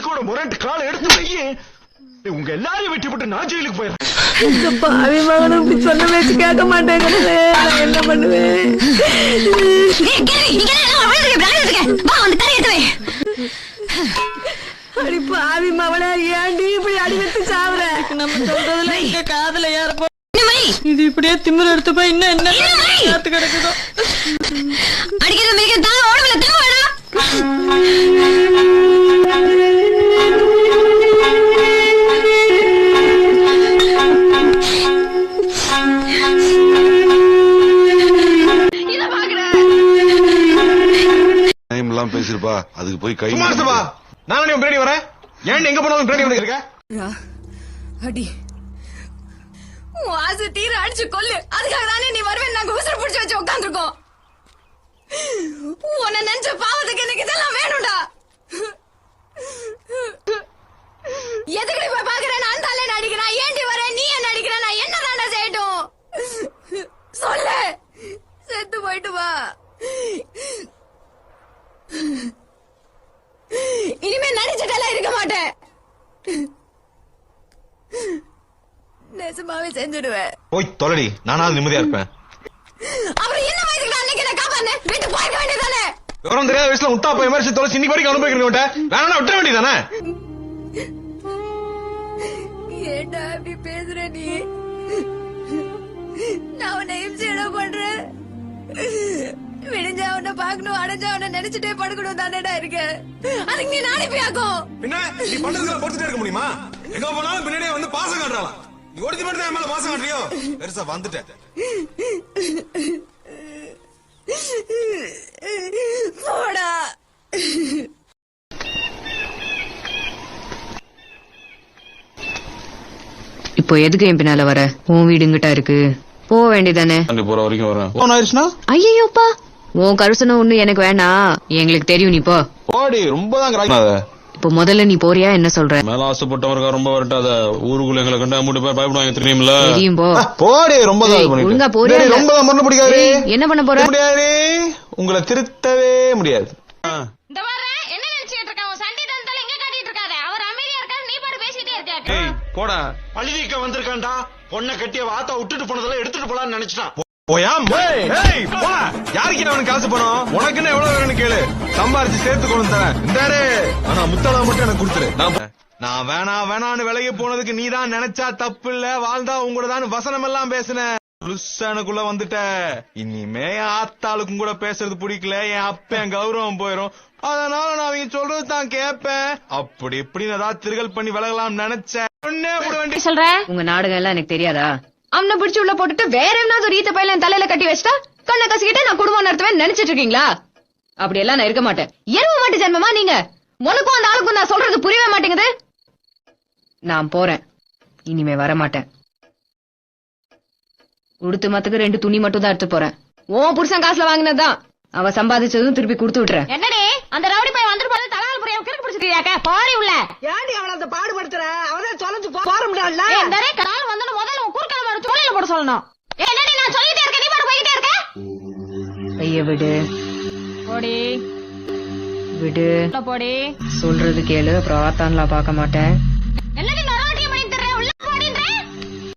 எதுக்கோட முரட்டு காலை எடுத்து வைக்கி உங்க எல்லாரையும் வெட்டி போட்டு நான் ஜெயிலுக்கு போயிடுறேன். இந்த பாவி மகனும் இப்படி சொன்ன பேச்சு கேட்க மாட்டேங்கிறே, நான் என்ன பண்ணுவேன்? அடி பாவி மவளே, ஏன்டி இப்படி அடி வச்சு சாவுற? நம்ம சொல்றதுல இங்க காதுல ஏறப்போ இது இப்படியே திமிர எடுத்து போய் இன்னும் என்ன காத்து கிடக்குதோ. பேசிருப்பா அதுக்கு போய் கை நானே பின்னாடி வரேன். ஏன் எங்க போனாலும் பின்னாடி வந்து இருக்க? அடி ஆசை தீர அடிச்சு கொல்லு, அதுக்காக தானே நீ வருவேன் நாங்க உசுர பிடிச்சு வச்சு உட்காந்துருக்கோம். உன்னை நினைச்ச பாவத்துக்கு எனக்கு இதெல்லாம் வேணும்டா. எதுக்கு போய் பாக்குறேன்? நான் தானே நடிக்கிறேன், ஏண்டி வரேன்? நீ என்ன நடிக்கிற? நான் என்ன தாண்டா செய்யட்டும் சொல்லு. செத்து போயிட்டு வா. இனிமே நடிச்சுட்டெல்லாம் இருக்க மாட்டேன். நெசமாவே செஞ்சுடுவேன். போய் தொலைடி, நானாவது நிம்மதியா இருப்பேன். அப்புறம் என்ன வயசுக்கு அன்னைக்கு என்ன காப்பானே வீட்டு போய்க்க வேண்டியதானே? விவரம் தெரியாத வயசுல முட்டா போய் மாதிரி தொலைச்சி இன்னைக்கு வரைக்கும் அனுபவிக்கிறேன். வேணா விட்டுற வேண்டியதானே? ஏண்டா இப்படி பேசுற நீ? நான் உன்னை இம்சையிட பண்றேன். விடிஞ்சா உன்னை பாக்கணும், அடைஞ்சா உன்னை நினைச்சுட்டே படுக்கணும் தானேடா இருக்க. அதுக்கு நீ நாளைப்பியாக்கும் என்ன நீ பண்றதுல பொறுத்துட்டே இருக்க முடியுமா? எங்க போனாலும் பின்னாடியே வந்து பாசம் காட்டுறான். நீ ஓடி மட்டும் என் மேல பாசம் காட்டுறியோ? பெருசா வந்துட்டேன். போடா. இப்போ எதுக்கு என் பின்னால வர? உன் வீடு இங்கிட்டா இருக்கு, போக வேண்டியதானே? போற வரைக்கும் வரேன். ஐயோப்பா, உன் கருசனம் ஒண்ணு எனக்கு வேணாம், எங்களுக்கு தெரியும். நீ போ. போடி, ரொம்பதான். இப்போ முதல்ல நீ போறியா? என்ன சொல்ற? மேல ஆசைப்பட்டவருக்கா ரொம்ப வரட்டாத. ஊருக்குள்ள எங்களை கண்டா மூட்டு பேர் பயப்படுவாங்க தெரியுமில்ல? தெரியும், போ. போடி, ரொம்ப ஒழுங்கா போறியா? ரொம்பதான் மரண பிடிக்காது. என்ன பண்ண போற? முடியாது, உங்களை திருத்தவே முடியாது. இந்த மாதிரி என்ன நினைச்சிட்டு இருக்க? உன் சண்டி தந்தால எங்க காட்டிட்டு இருக்காத. அவர் அமைதியா இருக்காரு, நீ பாட்டு பேசிட்டே இருக்க. போடா, பழிதீக்க வந்திருக்கான்டா. பொண்ணை கட்டிய வாத்தா விட்டுட்டு போனதெல்லாம் எடுத்துட்டு போலான்னு நினைச்சிட்டான். யாருக்கு அவனுக்கு காசு பணம்? உனக்குன்னு எவ்வளவு வேணும்னு கேளு, சம்பாரிச்சு சேர்த்து கொண்டு தரேன். இந்தாரு, ஆனா முத்தளா மட்டும் எனக்கு கொடுத்துரு. நான் வேணான்னு விலகி போனதுக்கு நீ தான் நினைச்சா தப்பு இல்ல, வாழ்ந்தா உங்களோட தான் வசனம் எல்லாம் பேசுன. லுசானுக்குள்ள வந்துட்ட. இனிமே ஆத்தாளுக்கும் கூட பேசுறது பிடிக்கல, என் அப்ப என் கௌரவம் போயிரும். அதனால நான் அவங்க சொல்றது தான் கேட்பேன். அப்படி இப்படின்னு ஏதாவது திருகல் பண்ணி விலகலாம் நினைச்சேன். சொல்ற உங்க நாடகம் எல்லாம் எனக்கு தெரியாதா? அவனை பிடிச்சு உள்ள போட்டுட்டு வேற என்ன ஒரு ஈத்த பையில தலையில கட்டி வச்சுட்டா கண்ணை கசிக்கிட்டு நான் குடும்பம் நடத்துவேன் நினைச்சிட்டு இருக்கீங்களா? அப்படி எல்லாம் நான் இருக்க மாட்டேன். எருவ மாட்டு ஜென்மமா நீங்க? உனக்கும் அந்த ஆளுக்கும் நான் சொல்றது புரியவே மாட்டேங்குது. நான் போறேன், இனிமே வர மாட்டேன். உடுத்து மத்துக்கு 2 துணி மட்டும் தான் எடுத்து போறேன். உன் புருஷன் காசுல வாங்கினதுதான், அவ சம்பாதிச்சதும் திருப்பி கொடுத்து விட்டுறேன். என்னடி அந்த ரவுடி பையன் வந்துட்டு போறது தலால் புரிய கிறுக்கு பிடிச்சிருக்கியாக்க? பாடி உள்ள ஏன்டி அவளை அந்த பாடுபடுத்துற? அவதான் தொலைஞ்சு போற முடியல. இந்த கால் வந்து முதல்ல உன் குறுக்கால வர சோலையில போட சொல்லணும். என்னடி நான் சொல்லிட்டே இருக்கேன், நீ பாட்டு போயிட்டே இருக்க. ஐய விடு, போடி விடு. போடி, சொல்றது கேளு, அப்புறம் ஆத்தான்லாம் பார்க்க மாட்டேன்.